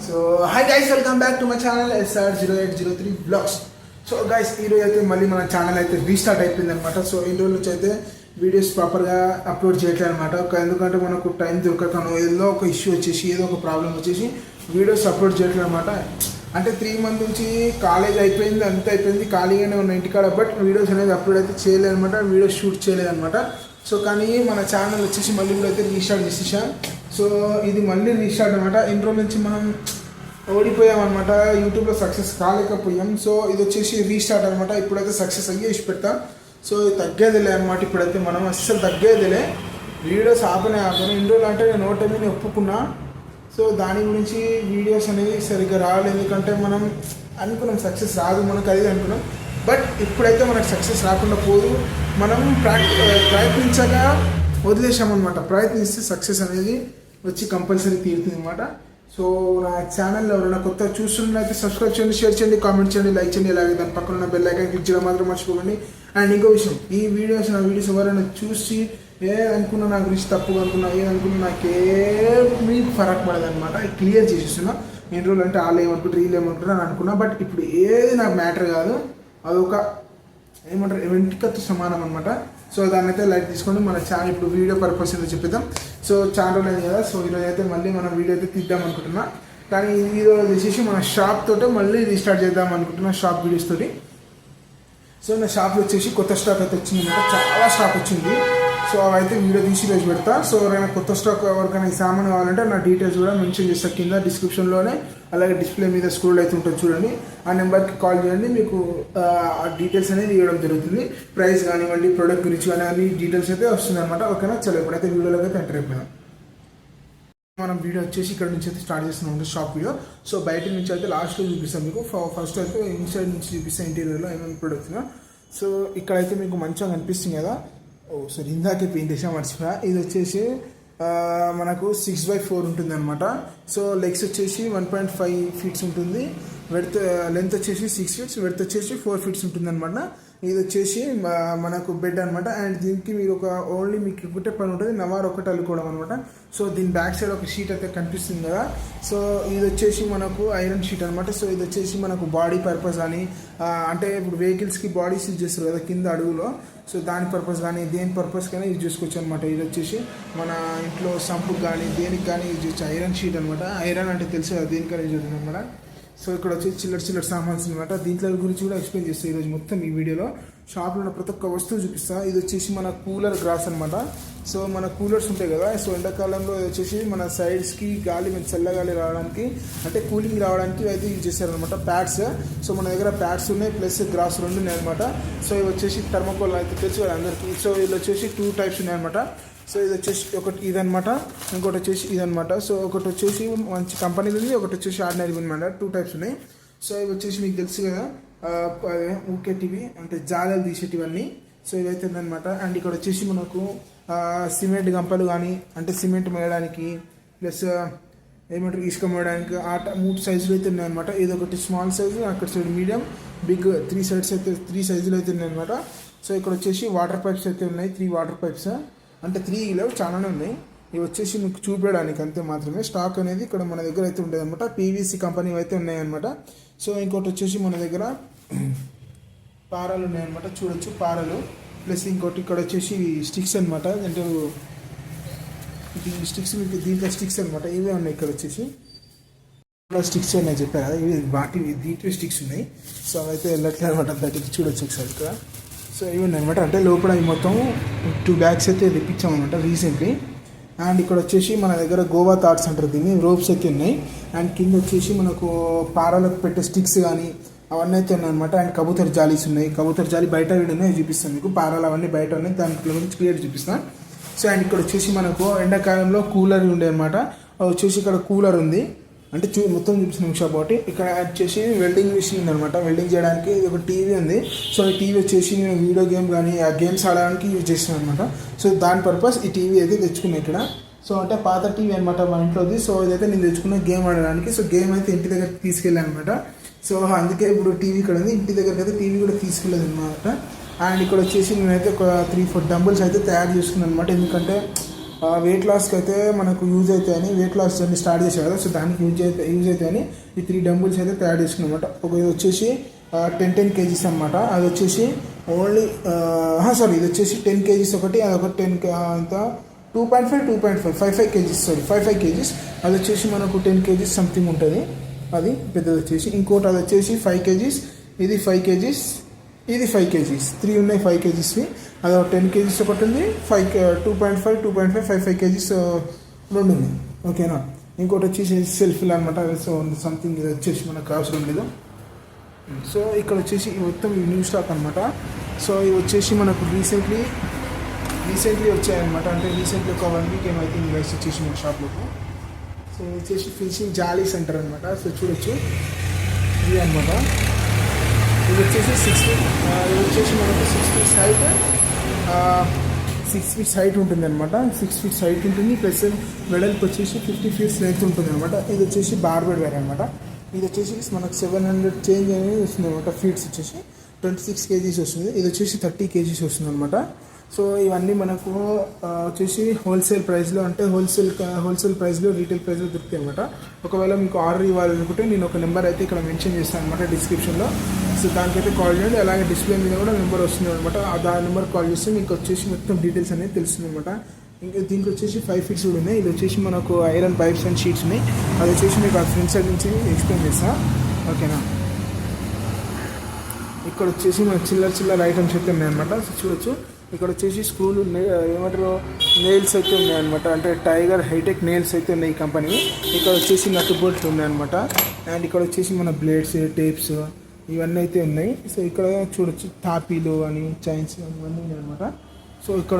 So hi guys, welcome back to my channel SR0803 blogs. So guys, ఈరోజు అయితే మళ్ళీ మన ఛానల్ అయితే రీస్టార్ట్ అయిపోయింది అనమాట. సో ఇన్ని రోజుల నుంచి అయితే వీడియోస్ ప్రాపర్గా అప్లోడ్ చేయట్లేదు అనమాట. ఎందుకంటే మనకు టైం దొరకకను, ఏదో ఒక ఇష్యూ వచ్చేసి, ఏదో ఒక ప్రాబ్లం వచ్చేసి వీడియోస్ అప్లోడ్ చేయట్లేదు అనమాట. అంటే 3 months నుంచి కాలేజ్ అయిపోయింది, అంతా అయిపోయింది, ఖాళీగానే ఉన్న ఇంటికాడ. బట్ వీడియోస్ అనేది అప్లోడ్ అయితే చేయలేదు అనమాట, వీడియోస్ షూట్ చేయలేదు అనమాట. సో కానీ మన ఛానల్ వచ్చేసి మళ్ళీ కూడా అయితే రీస్టార్ట్ చేసేసాం. సో ఇది మళ్ళీ రీస్టార్ట్ అనమాట. ఇన్ని రోజుల నుంచి మనం ఓడిపోయామన్నమాట, యూట్యూబ్లో సక్సెస్ కాలేకపోయాం. సో ఇది వచ్చేసి రీస్టార్ట్ అనమాట. ఇప్పుడైతే సక్సెస్ అయ్యే ఇచ్చి పెడతా. సో ఇది తగ్గేదిలే అనమాట. ఇప్పుడైతే మనం అస్సలు తగ్గేదిలే, వీడియోస్ ఆపనే ఇన్ని రోజులు అంటే నేను ఓటమిని ఒప్పుకున్నా. సో దాని గురించి వీడియోస్ అనేవి సరిగ్గా రావాలి, ఎందుకంటే మనం అనుకున్నాం సక్సెస్ రాదు మనకు, అది అనుకున్నాం. బట్ ఇప్పుడైతే మనకు సక్సెస్ రాకుండా పోదు, మనం ప్రయత్నించగా వదిలేసామన్నమాట. ప్రయత్నిస్తే సక్సెస్ అనేది వచ్చి కంపల్సరీ తీరుతుంది అనమాట. సో నా ఛానల్లో ఎవరైనా కొత్త చూస్తున్నట్లయితే సబ్స్క్రైబ్ చేయండి, షేర్ చేయండి, కామెంట్ చేయండి, లైక్ చేయండి. అలాగే దాని పక్కన ఉన్న బెల్ ఐకాన్ క్లిక్ చేయడం మాత్రం మర్చిపోకండి. అండ్ ఇంకో విషయం, ఈ నా వీడియోస్ ఎవరైనా చూసి అనుకున్నా నా గురించి తప్పుగా అనుకున్నా, ఏదనుకున్నా నాకేమీ ఫరక్ పడదనమాట. క్లియర్ చేసేస్తున్నా. ఎన్ని రోజులు అంటే వాళ్ళు ఏమనుకుంటారు, వీళ్ళు ఏమనుకుంటారు అని అనుకున్నా. బట్ ఇప్పుడు ఏది నాకు మ్యాటర్ కాదు, అదొక ఏమంటారు వెంటికతో సమానం అనమాట. సో దాన్ని అయితే లైట్ తీసుకోండి. మన ఛానల్ ఇప్పుడు వీడియో పర్పస్ ఏదో చెప్పిద్దాం. సో చాలా రోజులు అయింది కదా, సో ఈరోజు అయితే మళ్ళీ మనం వీడియో అయితే తీద్దాం అనుకుంటున్నా. కానీ ఈరోజు వచ్చేసి మన షాప్ తోటే మళ్ళీ రీస్టార్ట్ చేద్దాం అనుకుంటున్నా, షాప్ వీడియోస్ తోటి. సో నా షాప్లో వచ్చేసి కొత్త స్టాక్ అయితే వచ్చింది అనమాట, చాలా స్టాక్ వచ్చింది. సో అవైతే వీడియో తీసి రోజు పెడతా. సో ఎవరైనా కొత్త స్టాక్ ఎవరికైనా ఈ సామాన్ కావాలంటే నా డీటెయిల్స్ కూడా మెన్షన్ చేస్తా కింద డిస్క్రిప్షన్లోనే, అలాగే డిస్ప్లే మీద స్క్రోల్ అయితే ఉంటుంది చూడండి. ఆ నెంబర్కి కాల్ చేయండి, మీకు ఆ డీటెయిల్స్ అనేది ఇవ్వడం జరుగుతుంది. ప్రైస్ కానివ్వండి, ప్రొడక్ట్ గురించి కానీ అన్ని డీటెయిల్స్ అయితే వస్తుంది అనమాట. ఓకేనా, చలో ఇప్పుడైతే వీడియోలోకి అయితే ఎంటర్ అయిపోయాం. మనం వీడియో వచ్చేసి ఇక్కడ నుంచి అయితే స్టార్ట్ చేస్తున్నాం షాప్ వీడియో. సో బయట నుంచి అయితే లాస్ట్లో చూపిస్తాం మీకు. ఫస్ట్ అయితే ఇన్సైడ్ నుంచి చూపిస్తాం ఇంటీరియర్లో ఏమేమి ప్రొడక్ట్స్. సో ఇక్కడైతే మీకు మంచిగా కనిపిస్తుంది కదా. సరే, ఇందాకే పెయింట్ వేసా, మర్చిపోయా. ఇది వచ్చేసి మనకు 6x4 ఉంటుంది అనమాట. సో లెగ్స్ వచ్చేసి 1.5 feet ఉంటుంది, లెంత్ వచ్చేసి 6 feet, వెడత్ వచ్చేసి 4 feet ఉంటుంది అనమాట. ఇది వచ్చేసి మనకు బెడ్ అనమాట. అండ్ దీనికి మీరు ఓన్లీ మీకు ఒకటే పని ఉంటుంది, నవార్ ఒకటి అల్లుకోవడం అనమాట. సో దీని బ్యాక్ సైడ్ ఒక షీట్ అయితే కనిపిస్తుంది కదా. సో ఇది వచ్చేసి మనకు ఐరన్ షీట్ అనమాట. సో ఇది వచ్చేసి మనకు బాడీ పర్పస్ కానీ, అంటే ఇప్పుడు వెహికల్స్కి బాడీస్ యూజ్ చేస్తారు కదా కింద అడుగులో, సో దాని పర్పస్ కానీ దేని పర్పస్ కానీ యూజ్ చేసుకోవచ్చు అనమాట. ఇది వచ్చేసి మన ఇంట్లో సంపుకు కానీ దేనికి కానీ యూజ్ చేయొచ్చు. ఐరన్ షీట్ అనమాట. ఐరన్ అంటే తెలుసు కదా, దేనికైనా యూజ్ అవుతుంది అనమాట. సో ఇక్కడ వచ్చేసి చిల్లర సామాన్స్ అనమాట. దీంట్లో గురించి కూడా ఎక్స్ప్లెయిన్ చేస్తాను ఈరోజు మొత్తం ఈ వీడియోలో. షాప్లో ఉన్న ప్రతి ఒక్క వస్తువు చూపిస్తా. ఇది వచ్చేసి మన కూలర్ గ్రాస్ అనమాట. సో మన కూలర్స్ ఉంటాయి కదా, సో ఎండాకాలంలో వచ్చేసి మన సైడ్స్కి గాలి మంచి చల్లగాలి రావడానికి, అంటే కూలింగ్ రావడానికి అయితే యూజ్ చేస్తారనమాట ప్యాడ్స్. సో మన దగ్గర ప్యాడ్స్ ఉన్నాయి, ప్లస్ గ్రాస్ 2 ఉన్నాయి అనమాట. సో ఇవి వచ్చేసి థర్మోకోల్ అయితే తెలుసు కదా అందరికీ. సో వీళ్ళు వచ్చేసి 2 types ఉన్నాయి అనమాట. సో ఇది వచ్చేసి ఒకటి ఇదనమాట, ఇంకోటి వచ్చేసి ఇదనమాట. సో ఒకటి వచ్చేసి మంచి కంపెనీది ఉంది, ఒకటి వచ్చేసి ఆర్డినరీ అనమాట. 2 types ఉన్నాయి. సో ఇవి వచ్చేసి మీకు తెలుసు కదా, అదే ఊకేటివి అంటే జాలలు తీసేటివన్నీ. సో ఇవైతే ఉందన్నమాట. అండ్ ఇక్కడ వచ్చేసి మనకు సిమెంట్ గంపలు కానీ, అంటే సిమెంట్ మోయడానికి, ప్లస్ ఏమంటారు ఇసుక మోయడానికి 3 సైజులు అయితే ఉన్నాయన్నమాట. ఇది ఒకటి స్మాల్ సైజు, అక్కడ సైడ్ మీడియం, బిగ్ 3 sides అయితే 3 సైజులు అయితే ఉన్నాయన్నమాట. సో ఇక్కడ వచ్చేసి వాటర్ పైప్స్ అయితే ఉన్నాయి, 3 వాటర్ పైప్స్, అంటే 3 లేవు, చాలానే ఉన్నాయి. ఇవి వచ్చేసి మీకు చూపించడానికి అంతే మాత్రమే. స్టాక్ అనేది ఇక్కడ మన దగ్గర అయితే ఉంటుంది అనమాట. PVC కంపెనీ అయితే ఉన్నాయన్నమాట. సో ఇంకోటి వచ్చేసి మన దగ్గర పారాలు ఉన్నాయన్నమాట, చూడొచ్చు పారాలు. ప్లస్ ఇంకోటి ఇక్కడ వచ్చేసి స్టిక్స్ అనమాట, అంటే ఇది స్టిక్స్, మీకు దీంట్లో స్టిక్స్ అనమాట. ఇవే ఉన్నాయి ఇక్కడ వచ్చేసి స్టిక్స్ ఉన్నాయి చెప్పారు కదా, ఇవి దీంట్లో స్టిక్స్ ఉన్నాయి. సో అవైతే వెళ్ళట్లేదు అనమాట, బయటకి చూడొచ్చు ఒకసారి ఇక్కడ. సో ఇవి ఉన్నాయన్నమాట, అంటే లోపల ఈ మొత్తం 2 bags అయితే తెప్పించామన్నమాట రీసెంట్లీ. అండ్ ఇక్కడ వచ్చేసి మన దగ్గర గోవా థాట్స్ అంటారు దీన్ని, రోప్స్ అయితే ఉన్నాయి. అండ్ కింద వచ్చేసి మనకు పారాలకు పెట్టే స్టిక్స్ కానీ అవన్నీ అయితే ఉన్నాయన్నమాట. అండ్ కబూతర్ జాలీస్ ఉన్నాయి. కబూతర్ జాలి బయట ఉన్నాయి, చూపిస్తాను మీకు. పారాలు అవన్నీ బయట ఉన్నాయి, దాని గురించి క్లియర్ చూపిస్తాను. సో అండ్ ఇక్కడ వచ్చేసి మనకు ఎండాకాలంలో కూలర్ ఉండే అనమాట. వచ్చేసి ఇక్కడ కూలర్ ఉంది, అంటే మొత్తం చూపిస్తున్నాం షాప్ ఒకటి. ఇక్కడ వచ్చేసి వెల్డింగ్ మిషన్ అనమాట, వెల్డింగ్ చేయడానికి. ఒక టీవీ ఉంది. సో ఈ టీవీ వచ్చేసి నేను వీడియో గేమ్ కానీ ఆ గేమ్స్ ఆడడానికి యూజ్ చేస్తున్నాను అనమాట. సో దాని పర్పస్ ఈ టీవీ అయితే తెచ్చుకున్నాను ఇక్కడ. సో అంటే పాత టీవీ అనమాట మా ఇంట్లోది. సో ఇదైతే నేను తెచ్చుకున్న గేమ్ ఆడడానికి. సో గేమ్ అయితే ఇంటి దగ్గరికి తీసుకెళ్ళాను అనమాట. సో అందుకే ఇప్పుడు టీవీ ఇక్కడ ఉంది, ఇంటి దగ్గరికి అయితే టీవీ కూడా తీసుకెళ్ళదు అనమాట. అండ్ ఇక్కడ వచ్చేసి నేనైతే ఒక 3-4 డంబుల్స్ అయితే తయారు చేసుకున్నాను అనమాట. ఎందుకంటే వెయిట్ లాస్కి అయితే మనకు యూజ్ అవుతాయని, వెయిట్ లాస్ జర్నీ స్టార్ట్ చేశారు కదా, సో దానికి యూజ్ అవుతాయని ఈ 3 డంబుల్స్ అయితే తయారు చేసుకున్నాం అనమాట. ఒక ఇది వచ్చేసి 10 kgs అనమాట. అది వచ్చేసి ఓన్లీ ఇది వచ్చేసి 10 kgs ఒకటి, అదొక 10 అంతా 5 kgs. అది వచ్చేసి మనకు 10 kgs సంథింగ్ ఉంటుంది, అది పెద్దది వచ్చేసి. ఇంకోటి అది వచ్చేసి 5 kgs, ఇది 5 kgs, ఇది 5 kgs, 3 ఉన్నాయి 5 kgsవి. అది 10 kgs ఒకటి ఉంది, 2.5 5 kgs రెండు ఉంది, ఓకేనా. ఇంకోటి వచ్చేసి సెల్ఫీలు అనమాట. సో సంథింగ్ ఇది వచ్చేసి మనకు అవసరం లేదు. సో ఇక్కడ వచ్చేసి మొత్తం న్యూ స్టాక్ అనమాట. సో ఇవి వచ్చేసి మనకు రీసెంట్లీ వచ్చాయన్నమాట. అంటే రీసెంట్లీ ఒక 1 week ఏమైతే గైస్ వచ్చేసి మన షాప్లోకి. సో వచ్చేసి ఫినిషింగ్ జాలీ సెంటర్ అనమాట. సో చూడొచ్చు ఇది అనమాట. ఇది వచ్చేసి 6 feet, ఇది వచ్చేసి మనకు 6 feet హైట్, 6 feet హైట్ ఉంటుంది అనమాట. 6 feet హైట్ ఉంటుంది, ప్లస్ వెడల్పు వచ్చేసి 50 feet లెంత్ ఉంటుంది అనమాట. ఇది వచ్చేసి బార్బెడ్ వేర్ అనమాట. ఇది వచ్చేసి మనకు 700 చేంజ్ అనేది వస్తుంది అనమాట. ఫీట్స్ వచ్చేసి 26 kgs వస్తుంది. ఇది వచ్చేసి 30 kgs వస్తుంది అనమాట. సో ఇవన్నీ మనకు వచ్చేసి హోల్సేల్ ప్రైస్లో, అంటే హోల్సేల్ ప్రైస్లో, రీటైల్ ప్రైస్లో దొరుకుతాయి అనమాట. ఒకవేళ మీకు ఆర్డర్ ఇవ్వాలనుకుంటే నేను ఒక నెంబర్ అయితే ఇక్కడ మెన్షన్ చేస్తాను అనమాట డిస్క్రిప్షన్లో. సో దానికైతే కాల్ చేయండి. అలాగే డిస్ప్లే మీద కూడా నెంబర్ వస్తుంది అనమాట. దాని నెంబర్ కాల్ చేస్తే మీకు వచ్చేసి మొత్తం డీటెయిల్స్ అనేది తెలుస్తుంది అనమాట. ఇంకా దీంట్లో వచ్చేసి 5 feet కూడా ఉన్నాయి. ఇది వచ్చేసి మనకు ఐరన్ పైప్స్ అండ్ షీట్స్ ఉన్నాయి. అది వచ్చేసి మీకు ఆ ఫ్రంట్ సైడ్ నుంచి ఎక్స్ప్లెయిన్ చేస్తాను, ఓకేనా. ఇక్కడ వచ్చేసి మనకు చిల్లర ఐటమ్స్ అయితే ఉన్నాయన్నమాట. సో చూడొచ్చు ఇక్కడ వచ్చేసి స్క్రూలు ఏమంటారు నెయిల్స్ అయితే ఉన్నాయన్నమాట. అంటే టైగర్ హైటెక్ నెయిల్స్ అయితే ఉన్నాయి ఈ కంపెనీ. ఇక్కడ వచ్చేసి నట్ బోల్ట్లు ఉన్నాయన్నమాట. అండ్ ఇక్కడ వచ్చేసి మన బ్లేడ్స్, టేప్స్ ఇవన్నీ అయితే ఉన్నాయి. సో ఇక్కడ చూడొచ్చు తాపీలు అని, చైన్స్ ఇవన్నీ ఉన్నాయన్నమాట. సో ఇక్కడ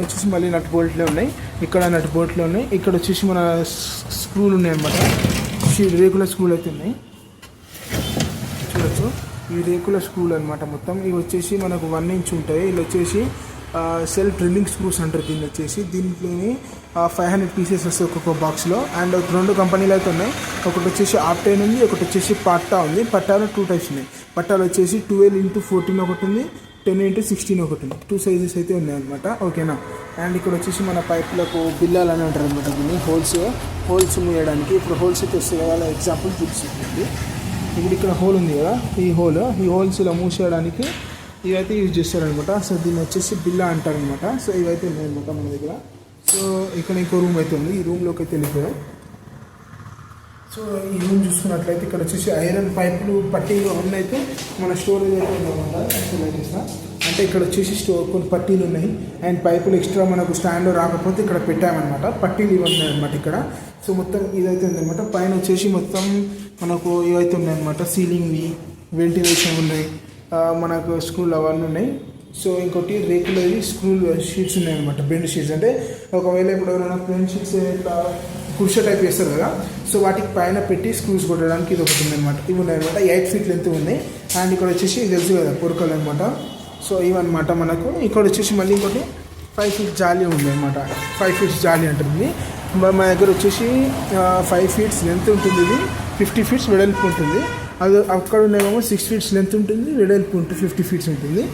వచ్చేసి మళ్ళీ నట్ బోల్ట్లే ఉన్నాయి, ఇక్కడ నట్ బోల్ట్లే ఉన్నాయి. ఇక్కడ వచ్చేసి మన స్క్రూలు ఉన్నాయన్నమాట. రేకుల స్క్రూలు అయితే ఉన్నాయి, చూడొచ్చు. ఈ రేకుల స్క్రూలు అనమాట మొత్తం. ఇవి వచ్చేసి మనకు 1 inch ఉంటాయి. ఇది వచ్చేసి సెల్ఫ్ డ్రిల్లింగ్ స్క్రూస్ అంటారు దీన్ని వచ్చేసి. దీంట్లోని 500 pieces వస్తాయి ఒక్కొక్క బాక్స్లో. అండ్ 2 కంపెనీలు అయితే ఉన్నాయి. ఒకటి వచ్చేసి ఆప్టైన్ ఉంది, ఒకటి వచ్చేసి పట్టా ఉంది. పట్టాలో 2 types ఉన్నాయి. పట్టాలో వచ్చేసి 12x14 ఒకటి ఉంది, 10x16 ఒకటి ఉంది. 2 sizes అయితే ఉన్నాయన్నమాట, ఓకేనా. అండ్ ఇక్కడ వచ్చేసి మన పైపులకు బిల్లాలు అని అంటారు అనమాట. దీన్ని హోల్స్ మూయడానికి. ఇప్పుడు హోల్స్ అయితే వస్తాయి కదా, ఎగ్జాంపుల్ చూపిస్తుంది. ఇప్పుడు ఇక్కడ హోల్ ఉంది కదా, ఈ హోల్స్ ఇలా మూసేయడానికి ఇవైతే యూజ్ చేస్తారనమాట. సో దీన్ని వచ్చేసి బిల్లా అంటారనమాట. సో ఇవైతే ఉన్నాయన్నమాట మన దగ్గర. సో ఇక్కడ ఇంకో రూమ్ అయితే ఉంది, ఈ రూమ్లోకి అయితే వెళ్ళిపోయాం. సో ఈ రూమ్ చూసుకున్నట్లయితే ఇక్కడ వచ్చేసి ఐరన్ పైపులు, పట్టీలు అన్నీ అయితే మన స్టోరేజ్ అయితే ఉందన్నమాట. అంటే ఇక్కడ వచ్చేసి కొన్ని పట్టీలు ఉన్నాయి అండ్ పైపులు ఎక్స్ట్రా మనకు స్టాండ్లో రాకపోతే ఇక్కడ పెట్టామన్నమాట. పట్టీలు ఇవన్నీ అనమాట ఇక్కడ. సో మొత్తం ఇదైతే ఉందన్నమాట. పైన వచ్చేసి మొత్తం మనకు ఇవైతే ఉన్నాయన్నమాట. సీలింగ్వి, వెంటిలేషన్ ఉన్నాయి, మనకు స్క్రూలు అవన్నీ ఉన్నాయి. సో ఇంకోటి రేకులవి స్క్రూలు షీట్స్ ఉన్నాయన్నమాట. బెండ్ షీట్స్ అంటే ఒకవేళ ఇప్పుడు ఎవరైనా ప్లేన్ షీట్స్ ఇట్లా కుర్ష టైప్ వేస్తారు కదా, సో వాటికి పైన పెట్టి స్క్రూస్ కొట్టడానికి ఇది ఒకటి ఉందన్నమాట. ఇవి ఉన్నాయన్నమాట. 8 feet లెంత్ ఉన్నాయి. అండ్ ఇక్కడ వచ్చేసి తెలుసు కదా పొరకలు అనమాట. సో ఇవన్నమాట మనకు. ఇక్కడ వచ్చేసి మళ్ళీ ఇంకోటి 5 feet జాలీ ఉంది అనమాట. 5 feet జాలీ అంటుంది. మా దగ్గర వచ్చేసి 5 feet లెంత్ ఉంటుంది, ఇది 50 feet వెడల్పు ఉంటుంది. అది అక్కడ ఉన్నాయేమో 6 feet లెంత్ ఉంటుంది, వెడల్పు ఉంటుంది 50 feet ఉంటుంది.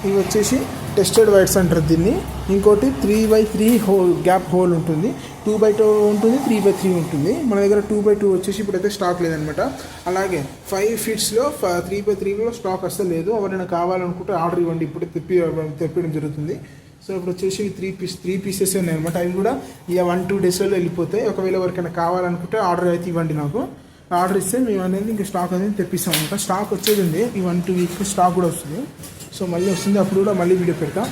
ఇవి వచ్చేసి టెస్టెడ్ వైర్స్ అంటారు దీన్ని. ఇంకోటి 3x3 గ్యాప్ హోల్ ఉంటుంది, 2x2 ఉంటుంది, 3x3 ఉంటుంది. మన దగ్గర 2x2 వచ్చేసి ఇప్పుడైతే స్టాక్ లేదనమాట. అలాగే 5 feetsలో 3x3లో స్టాక్ అసలు లేదు. ఎవరైనా కావాలనుకుంటే ఆర్డర్ ఇవ్వండి, ఇప్పుడు తెప్పడం జరుగుతుంది. సో ఇప్పుడు వచ్చేసి 3 pieces ఉన్నాయన్నమాట. అవి కూడా ఇక 1-2 daysలో వెళ్ళిపోతాయి. ఒకవేళ ఎవరికైనా కావాలనుకుంటే ఆర్డర్ అయితే ఇవ్వండి నాకు. ఆర్డర్ ఇస్తే మేము అనేది ఇంకా స్టాక్ అనేది తెప్పిస్తాం అనమాట. స్టాక్ వచ్చేది ఉంది, ఈ 1-2 weeks స్టాక్ కూడా వస్తుంది. సో మళ్ళీ వస్తుంది, అప్పుడు కూడా మళ్ళీ వీడియో పెడతాం.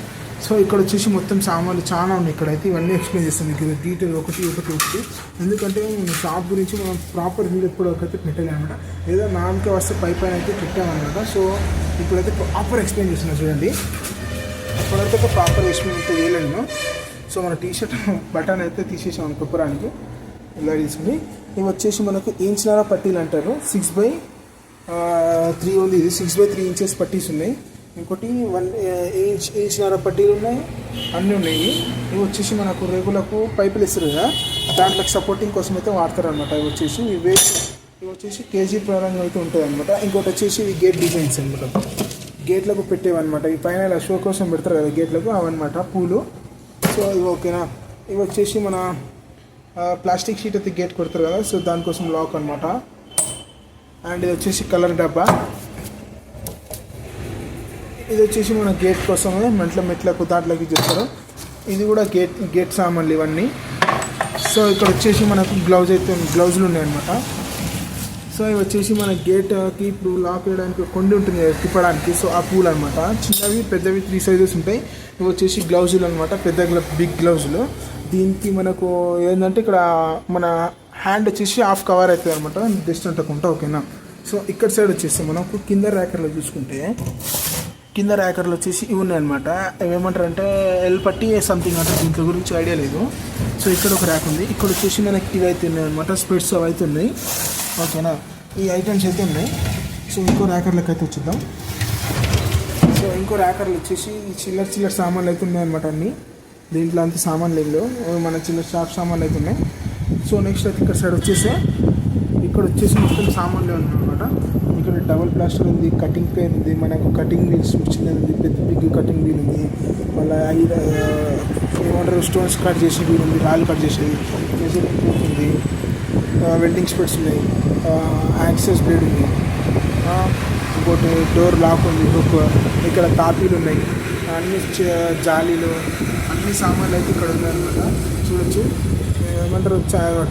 సో ఇక్కడ వచ్చేసి మొత్తం సామాన్లు చాలా ఉన్నాయి. ఇక్కడైతే ఇవన్నీ ఎక్స్ప్లెయిన్ చేస్తాం మీకు డీటెయిల్ ఒకటి. ఎందుకంటే షాప్ గురించి మనం ప్రాపర్ వీడియో ఎప్పుడైతే పెట్టలేమన్నమాట. ఏదో నామకే వస్తే పైన అయితే పెట్టామన్నమాట. సో ఇప్పుడైతే ప్రాపర్ ఎక్స్ప్లెయిన్ చేస్తున్నాను చూడండి. ఇప్పుడైతే ప్రాపర్ ఎక్స్ప్లెయిన్ అయితే వేయలేను. సో మన టీషర్ట్ బటన్ అయితే తీసేసాం కుప్పరానికి ఇలా తీసుకుని. ఇవి వచ్చేసి మనకు ఇంచున్నర పట్టీలు అంటారు. 6x3 ఉంది, ఇది 6x3 inches పట్టీస్ ఉన్నాయి. ఇంకోటి 1 ఇంచున్నర పట్టీలు ఉన్నాయి, అన్నీ ఉన్నాయి. ఇవి వచ్చేసి మనకు రేగులకు పైపులు ఇస్తారు కదా, దాంట్లో సపోర్టింగ్ కోసం అయితే వాడతారు అనమాట. ఇవి వచ్చేసి కేజీ ప్రకారంగా అయితే ఉంటుంది అనమాట. ఇంకోటి వచ్చేసి ఇవి గేట్ డిజైన్స్ అనమాట, గేట్లకు పెట్టేవన్నమాట. ఈ పైన ఇలా షో కోసం పెడతారు కదా గేట్లకు, అవన్నమాట పూలు. సో ఇవి ఓకేనా. ఇవి వచ్చేసి మన ప్లాస్టిక్ షీట్ అయితే గేట్ కొడతారు కదా, సో దానికోసం లాక్ అనమాట. అండ్ ఇది వచ్చేసి కలర్ డబ్బా. ఇది వచ్చేసి మన గేట్ కోసమే మెట్లకు దాంట్లోకి చేస్తారు. ఇది కూడా గేట్ సామాన్లు ఇవన్నీ. సో ఇక్కడ వచ్చేసి మనకు గ్లౌజులు ఉన్నాయన్నమాట. సో ఇవి వచ్చేసి మన గేట్కి ఇప్పుడు లాక్ వేయడానికి కొండి ఉంటుంది కదా తిప్పడానికి, సో ఆ పూలు అనమాట. చిన్నవి పెద్దవి 3 సైజెస్ ఉంటాయి. ఇవి వచ్చేసి గ్లౌజులు అనమాట, పెద్ద బిగ్ గ్లౌజులు. దీనికి మనకు ఏంటంటే ఇక్కడ మన హ్యాండ్ వచ్చేసి హాఫ్ కవర్ అవుతుంది అనమాట, జస్ట్ అంటకుంటా. ఓకేనా. సో ఇక్కడ సైడ్ వచ్చేసి మనకు కింద ర్యాకర్లో చూసుకుంటే కింద ర్యాకర్లు వచ్చేసి ఇవి ఉన్నాయన్నమాట. ఏమంటారు అంటే ఎల్ పట్టి సంథింగ్ అంటే దీంట్లో గురించి ఐడియా లేదు. సో ఇక్కడ ఒక ర్యాక్ ఉంది. ఇక్కడ వచ్చేసి మనకి ఇవి అయితే ఉన్నాయి అనమాట, స్పెట్స్ అవి అయితే ఉన్నాయి. ఓకేనా. ఈ ఐటమ్స్ అయితే ఉన్నాయి. సో ఇంకో ర్యాకర్లకు అయితే వచ్చేద్దాం. సో ఇంకో ర్యాకర్లు వచ్చేసి చిల్లర సామాన్లు అయితే ఉన్నాయన్నమాట అన్నీ. దీంట్లో అంత సామాన్లు ఏం లేవు, మన షాప్ సామాన్లు అయితే ఉన్నాయి. సో నెక్స్ట్ అయితే ఇక్కడ సైడ్ వచ్చేసి మొత్తం సామాన్లు ఉన్నాయన్నమాట. ఇక్కడ డబుల్ ప్లాస్టర్ ఉంది, కటింగ్ పెయిన్ ఉంది, మనకు కటింగ్ వీల్స్ చిన్నది ఉంది, పెద్ద బిగ్ కటింగ్ వీల్ ఉంది, మళ్ళీ ఏమంటారు స్టోన్స్ కట్ చేసే వీల్ ఉంది, రాళ్ళు కట్ చేసేది మెజరింగ్ టూల్ ఉంది, వెల్డింగ్ స్పెట్స్ ఉన్నాయి, యాక్సెస్ బ్లేడ్ ఉంది, ఇంకోటి డోర్ లాక్ ఉంది, హుక్, ఇక్కడ తాపీలు ఉన్నాయి, అన్ని జాలీలు, అన్ని సామాన్లు అయితే ఇక్కడ ఉన్నాయన్నమాట. చూడొచ్చు. ఏమంటారు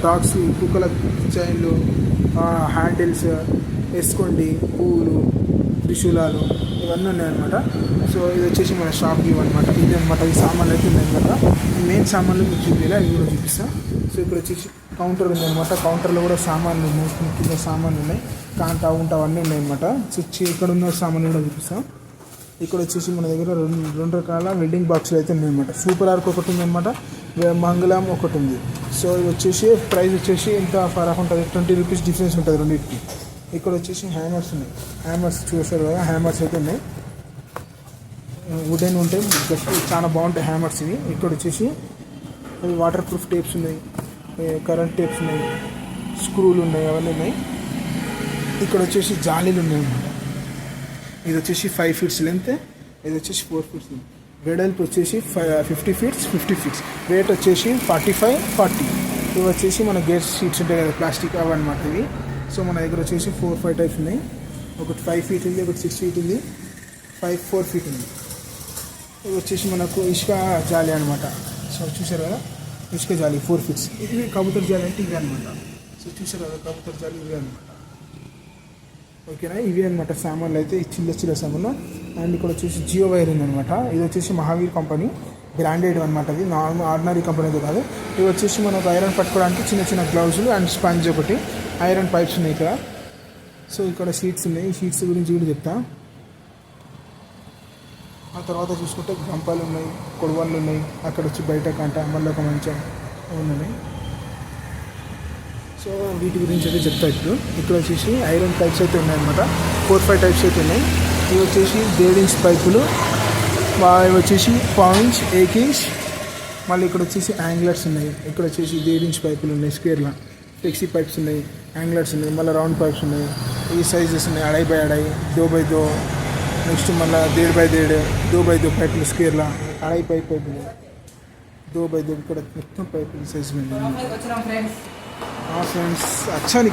డాగ్స్ కుక్కల చైన్లు, హ్యాండిల్స్, వేసుకోండి పువ్వులు, త్రిశూలాలు, ఇవన్నీ ఉన్నాయన్నమాట. సో ఇది వచ్చేసి మన షాప్ వ్యూ అనమాట. ఇది అనమాట ఈ సామాన్లు అయితే ఉన్నాయన్నమాట. మెయిన్ సామాన్లు మీకు చూపించాలి, అవి కూడా చూపిస్తాను. సో ఇక్కడ వచ్చేసి కౌంటర్ ఉందన్నమాట. కౌంటర్లో కూడా సామాన్లు ఉన్నాయి, కింద సామాన్లు ఉన్నాయి, కాంటా అవన్నీ ఉన్నాయన్నమాట. స్విచ్ ఇక్కడ ఉన్న సామాన్లు కూడా చూపిస్తాం. ఇక్కడ వచ్చేసి మన దగ్గర రెండు రకాల వెల్డింగ్ బాక్సులు అయితే ఉన్నాయన్నమాట. సూపర్ ఆర్క్ ఒకటి ఉందన్నమాట, మంగళం ఒకటి ఉంది. సో ఇది వచ్చేసి ప్రైస్ వచ్చేసి ఎంత ఫరక్ ఉంటుంది, 20 రూపీస్ డిఫరెన్స్ ఉంటుంది రెండింటికి. ఇక్కడ వచ్చేసి హ్యామర్స్ ఉన్నాయి. హ్యామర్స్ చూసారు కదా, హ్యామర్స్ అయితే ఉన్నాయి, వుడెన్ ఉంటాయి, చాలా బాగుంటాయి హ్యామర్స్ ఇవి. ఇక్కడ వచ్చేసి వాటర్ ప్రూఫ్ టేప్స్ ఉన్నాయి, కరెంట్ టేప్స్ ఉన్నాయి, స్క్రూలు ఉన్నాయి, అవన్నీ ఉన్నాయి. ఇక్కడ వచ్చేసి జాలీలు ఉన్నాయి అన్నమాట. ఇది వచ్చేసి 5 ఫీట్స్ లెంత్, ఇది వచ్చేసి 4 ఫీట్స్ లెంత్. వెడల్పు వచ్చేసి 50 ఫీట్స్. వెయిట్ వచ్చేసి 45, 40. ఇవి వచ్చేసి మన గేట్ షీట్స్ ఉంటాయి కదా ప్లాస్టిక్, అవన్నమాట ఇవి. సో మన దగ్గర వచ్చేసి 4-5 టైప్స్ ఉన్నాయి. ఒకటి 5 ఫీట్ ఉంది, ఒకటి 6 ఫీట్ ఉంది, 4 ఫీట్ ఉంది. ఇవి వచ్చేసి మనకు ఇసుక జాలి అనమాట. సో చూసారు కదా, ఇసుక జాలి 4 ఫీట్స్. ఇవి కబూతర్ జాలి అంటే ఇవి అనమాట. సో చూసారు కదా, కబూతర్ జాలి ఇవి అనమాట. ఓకేనా. ఇవి అనమాట సామాన్లు అయితే, చిల్ల సామాన్లు. అండ్ ఇక్కడ వచ్చేసి జియో వైర్ ఉందనమాట. ఇది వచ్చేసి మహావీర్ కంపెనీ బ్రాండెడ్ అనమాట. అది ఆర్డినరీ కంపెనీ అయితే కాదు. ఇవి వచ్చేసి మనకు ఐరన్ పట్టుకోవడానికి చిన్న గ్లౌజులు అండ్ స్పంజ్, ఒకటి ఐరన్ పైప్స్ ఉన్నాయి ఇక్కడ. సో ఇక్కడ షీట్స్ ఉన్నాయి, ఈ షీట్స్ గురించి కూడా చెప్తా. ఆ తర్వాత చూసుకుంటే గంపాలు ఉన్నాయి, కొడవళ్ళు ఉన్నాయి, అక్కడ వచ్చి బయట కంట మళ్ళీ ఒక మంచం ఉన్నాయి. సో వీటి గురించి అయితే చెప్తా ఇప్పుడు. ఇక్కడ వచ్చేసి ఐరన్ పైప్స్ అయితే ఉన్నాయన్నమాట, 4-5 టైప్స్ అయితే ఉన్నాయి. ఇవి వచ్చేసి 1.5 ఇంచ్ పైపులు, ఇవి వచ్చేసి 1 ఇంచ్, 1 ఇంచ్. మళ్ళీ ఇక్కడ వచ్చేసి యాంగ్లర్స్ ఉన్నాయి. ఇక్కడ వచ్చేసి 1.5 ఇంచ్ పైపులు ఉన్నాయి, స్క్వేర్లా ఫ్లెక్సీ పైప్స్ ఉన్నాయి, యాంగ్లర్స్ ఉన్నాయి, మళ్ళీ రౌండ్ పైప్స్ ఉన్నాయి. ఈ సైజెస్ ఉన్నాయి, 2.5x2, 2x2. నెక్స్ట్ మళ్ళీ 1.5x1.5, 2x2 పైపులు స్క్వేర్లా, 2.5 పైపులు, 2x2. ఇక్కడ మొత్తం పైపులు సైజు ఉన్నాయి ఫ్రెండ్స్. అచ్చాని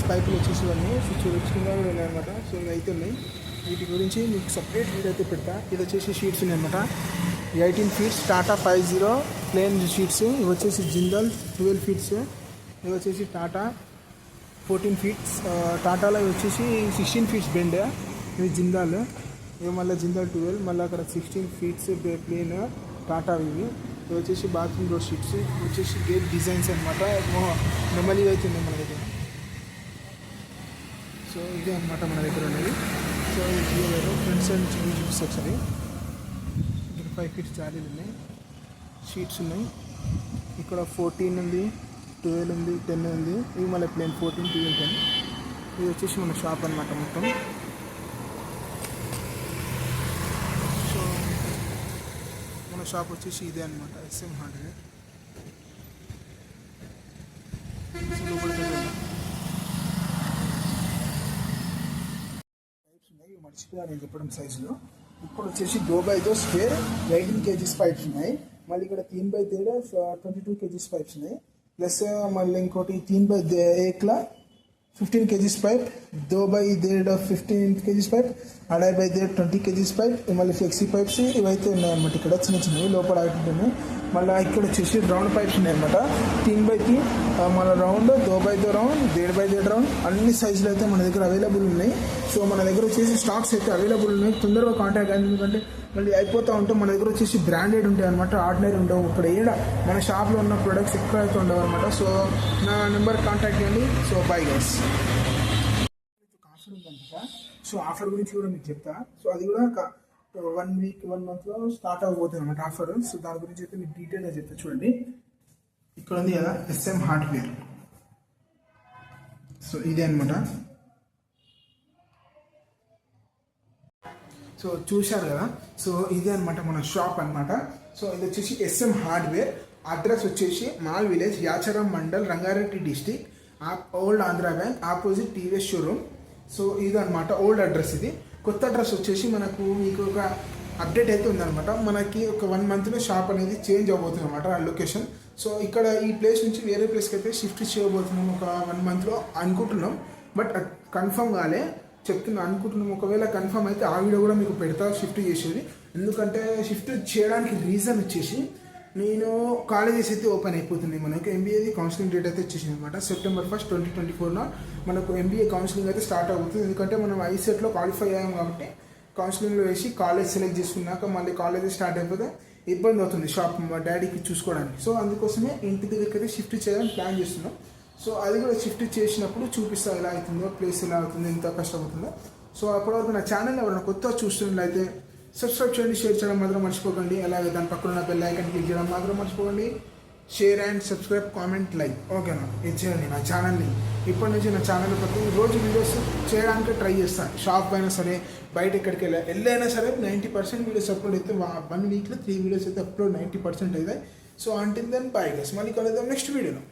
పైపులు వచ్చేసి ఇవన్నీ కింద కూడా ఉన్నాయన్నమాట. సో ఇవి అయితే ఉన్నాయి. వీటి గురించి మీకు సపరేట్ వీడియో అయితే పెడతా. ఇది వచ్చేసి షీట్స్ ఉన్నాయన్నమాట. 18 ఫీట్స్ టాటా 50 ప్లేన్ షీట్స్. ఇవి వచ్చేసి జిందాల్ 12 ఫీట్స్. ఇవి వచ్చేసి టాటా 14 ఫీట్స్. టాటాలో ఇవి వచ్చేసి 16 ఫీట్స్ బెండ్. ఇవి జిందాల్. ఇవి మళ్ళీ జిందాల్ 12, మళ్ళీ అక్కడ 16 ఫీట్స్ ప్లేన్ టాటా. ఇవి వచ్చేసి బాత్రూమ్ డోర్ షీట్స్. వచ్చేసి గేట్ డిజైన్స్ అనమాట, నెమలి అయితే ఉన్నాయి మన దగ్గర. సో ఇదే అనమాట మన దగ్గర ఉన్నది. సో ఇది ఫ్రంట్ సైడ్ నుంచి చూపిస్తే ఒకసారి. ఇక్కడ 5 ఫీట్స్ జాలీలు ఉన్నాయి, షీట్స్ ఉన్నాయి. ఇక్కడ 14 ఉంది, 12 ఉంది, 10 ఉంది. ఇవి మళ్ళీ ప్లేన్ 14, 12, 10. ఇది వచ్చేసి మన షాప్ అనమాట మొత్తం. సో మన షాప్ వచ్చేసి ఇదే అనమాట, SM హార్డ్వేర్. మర్చిపోయా నేను చెప్పడం సైజులో. ఇప్పుడు వచ్చేసి 2x2 స్క్వేర్ 18 kgs పైప్స్ ఉన్నాయి. మళ్ళీ ఇక్కడ 3/3 22 kgs పైప్స్ ఉన్నాయి. ప్లస్ మళ్ళీ ఇంకోటి 3/1 15 kgs pipe, 2/1 15 kgs pipe, 2.5/1 20 kgs pipe, మళ్ళీ ఫ్లెక్సీ పైప్స్ ఇవైతే ఉన్నాయన్నమాట. ఇక్కడ చిన్న చిన్నవి లోపల ఆడుతుంటాయి. మళ్ళీ ఇక్కడ వచ్చేసి రౌండ్ పైప్స్ ఉన్నాయన్నమాట. 3/3 మళ్ళీ రౌండ్, 2/2 రౌండ్, 1.5/1 రౌండ్ అన్ని సైజులు అయితే మన దగ్గర అవైలబుల్ ఉన్నాయి. సో మన దగ్గర వచ్చేసి స్టాక్స్ అయితే అవైలబుల్ ఉన్నాయి. తొందరగా కాంటాక్ట్ అయ్యింది, ఎందుకంటే మళ్ళీ అయిపోతూ ఉంటాం. మన దగ్గర వచ్చేసి బ్రాండెడ్ ఉంటాయి అనమాట, ఆర్డినరీ ఉండవు. ఇక్కడ మన షాప్లో ఉన్న ప్రొడక్ట్స్ ఎక్కువ అయితే ఉండవు అనమాట. సో నా నెంబర్ కాంటాక్ట్ చేయండి. So bye guys. ఆఫర్ ఉందన్నమాట. సో ఆఫర్ గురించి కూడా మీకు చెప్తా. సో అది కూడా 1 వీక్ 1 మంత్లో స్టార్ట్ అవబోతుంది అనమాట ఆఫర్. సో దాని గురించి అయితే మీకు డీటెయిల్గా చెప్తా. చూడండి, ఇక్కడ ఉంది కదా SM హార్డ్వేర్. సో ఇదే అనమాట. సో చూశారు కదా. సో ఇదే అనమాట మన షాప్ అనమాట. సో ఇది వచ్చేసి SM హార్డ్వేర్. అడ్రస్ వచ్చేసి mall village, Yacharam mandal, Rangareddy district, old Andhra bank opposite TVS showroom. So ఇది అనమాట ఓల్డ్ అడ్రస్. ఇది కొత్త అడ్రస్ వచ్చేసి మనకు మీకు ఒక అప్డేట్ అయితే ఉందన్నమాట. మనకి ఒక 1 మంత్లో షాప్ అనేది చేంజ్ అవబోతుంది అనమాట ఆ లొకేషన్. సో ఇక్కడ ఈ ప్లేస్ నుంచి వేరే ప్లేస్కి అయితే షిఫ్ట్ చేయబోతున్నాం ఒక 1 మంత్లో అనుకుంటున్నాం. బట్ కన్ఫర్మ్ కాలే, చెప్తున్నా అనుకుంటున్నాం. ఒకవేళ కన్ఫర్మ్ అయితే ఆ వీడియో కూడా మీకు పెడతా షిఫ్ట్ చేసేది. ఎందుకంటే షిఫ్ట్ చేయడానికి రీజన్ వచ్చేసి నేను కాలేజెస్ అయితే ఓపెన్ అయిపోతున్నాయి. మనకు MBAది కౌన్సిలింగ్ డేట్ అయితే వచ్చేసింది అనమాట. September 1, 2024 మనకు MBA కౌన్సిలింగ్ అయితే స్టార్ట్ అవుతుంది. ఎందుకంటే మనం ICETలో క్వాలిఫై అయ్యాం కాబట్టి కౌన్సిలింగ్లో వేసి కాలేజ్ సెలెక్ట్ చేసుకున్నాక మళ్ళీ కాలేజ్ స్టార్ట్ అయిపోతే ఇబ్బంది అవుతుంది షాప్ మా డాడీకి చూసుకోవడానికి. సో అందుకోసమే ఇంటి దగ్గరికి అయితే షిఫ్ట్ చేయాలని ప్లాన్ చేస్తున్నాం. సో అది కూడా షిఫ్ట్ చేసినప్పుడు చూపిస్తా ఎలా అవుతుందో, ప్లేస్ ఎలా అవుతుందో, ఎంత కష్టమవుతుందో. సో అప్పటివరకు నా ఛానల్ ఎవరైనా కొత్త చూస్తున్నట్లయితే సబ్స్క్రైబ్ చేయండి, షేర్ చేయడం మాత్రం మర్చిపోకండి. అలాగే దాని పక్కన ఉన్న బెల్ ఐకాన్ క్లిక్ చేయడం మాత్రం మర్చిపోకండి. Share and subscribe, comment, like, ఓకేనా? ఇది చేయండి నా ఛానల్ని. ఇప్పటి నుంచి నా ఛానల్ ప్రతి రోజు వీడియోస్ చేయడానికి ట్రై చేస్తాను. షాప్ అయినా సరే, బయట ఎక్కడికి వెళ్ళైనా సరే 90% వీడియోస్ అప్లోడ్ అయితే 1 వీక్లో 3 వీడియోస్ అయితే అప్లోడ్ 90% అవుతాయి. So until then bye guys. మళ్ళీ కలుద్దాం నెక్స్ట్ వీడియోలో.